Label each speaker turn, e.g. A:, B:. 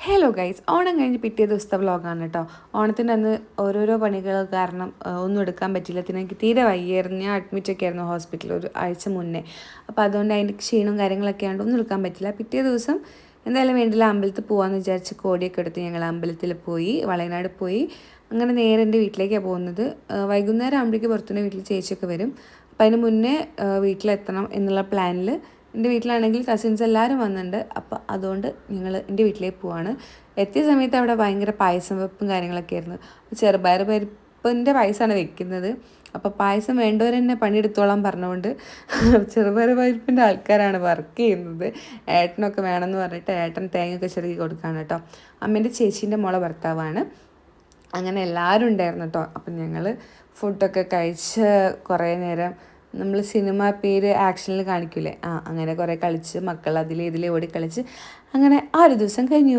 A: Hello guys, Onam കഴിഞ്ഞ് പിറ്റേ ദിവസത്തെ വ്ളോഗാണ് കേട്ടോ. ഓണത്തിൻ്റെ അന്ന് ഓരോരോ പണികൾ കാരണം ഒന്നും എടുക്കാൻ പറ്റില്ല. എനിക്ക് തീരെ വയ്യായിരുന്നു. ഞാൻ അഡ്മിറ്റൊക്കെ ആയിരുന്നു ഹോസ്പിറ്റലിൽ ഒരു ആഴ്ച മുന്നേ. അപ്പോൾ അതുകൊണ്ട് അതിൻ്റെ ക്ഷീണവും കാര്യങ്ങളൊക്കെ ആയതുകൊണ്ട് ഒന്നും എടുക്കാൻ പറ്റില്ല. പിറ്റേ ദിവസം എന്തായാലും വേണ്ടില്ല, അമ്പലത്തിൽ പോകാമെന്ന് വിചാരിച്ച് കോടിയൊക്കെ എടുത്ത് ഞങ്ങൾ അമ്പലത്തിൽ പോയി, വളയനാട് പോയി. അങ്ങനെ നേരെ എൻ്റെ വീട്ടിലേക്കാണ് പോകുന്നത്. വൈകുന്നേരം ആകുമ്പോഴേക്ക് പുറത്തുനിന്ന് വീട്ടിൽ ചേച്ചിയൊക്കെ വരും. അപ്പോൾ അതിന് മുന്നേ വീട്ടിലെത്തണം എന്നുള്ള പ്ലാനിൽ എൻ്റെ വീട്ടിലാണെങ്കിൽ കസിൻസ് എല്ലാവരും വന്നിട്ടുണ്ട്. അപ്പോൾ അതുകൊണ്ട് ഞങ്ങൾ എൻ്റെ വീട്ടിലേക്ക് പോവാണ്. എത്തിയ സമയത്ത് അവിടെ ഭയങ്കര പായസം വെപ്പും കാര്യങ്ങളൊക്കെ ആയിരുന്നു. ചെറുപയർ പരിപ്പിൻ്റെ പായസമാണ് വെക്കുന്നത്. അപ്പോൾ പായസം വേണ്ടവർ തന്നെ പണിയെടുത്തോളാൻ പറഞ്ഞുകൊണ്ട് ചെറുപയർ പരിപ്പിൻ്റെ ആൾക്കാരാണ് വർക്ക് ചെയ്യുന്നത്. ഏട്ടനൊക്കെ വേണമെന്ന് പറഞ്ഞിട്ട് ഏട്ടൻ തേങ്ങയൊക്കെ ചെറുക്കി കൊടുക്കുകയാണ് കേട്ടോ. അമ്മേൻ്റെ ചേച്ചീൻ്റെ മോളെ ഭർത്താവാണ്. അങ്ങനെ എല്ലാവരും ഉണ്ടായിരുന്നു കേട്ടോ. അപ്പം ഞങ്ങൾ ഫുഡൊക്കെ കഴിച്ച് കുറേ നേരം നമ്മൾ സിനിമ പേര് ആക്ഷനിൽ കാണിക്കൂലേ, അങ്ങനെ കുറേ കളിച്ച് മക്കൾ ഇതിലെ ഓടി കളിച്ച് അങ്ങനെ ആ ഒരു ദിവസം കഴിഞ്ഞു.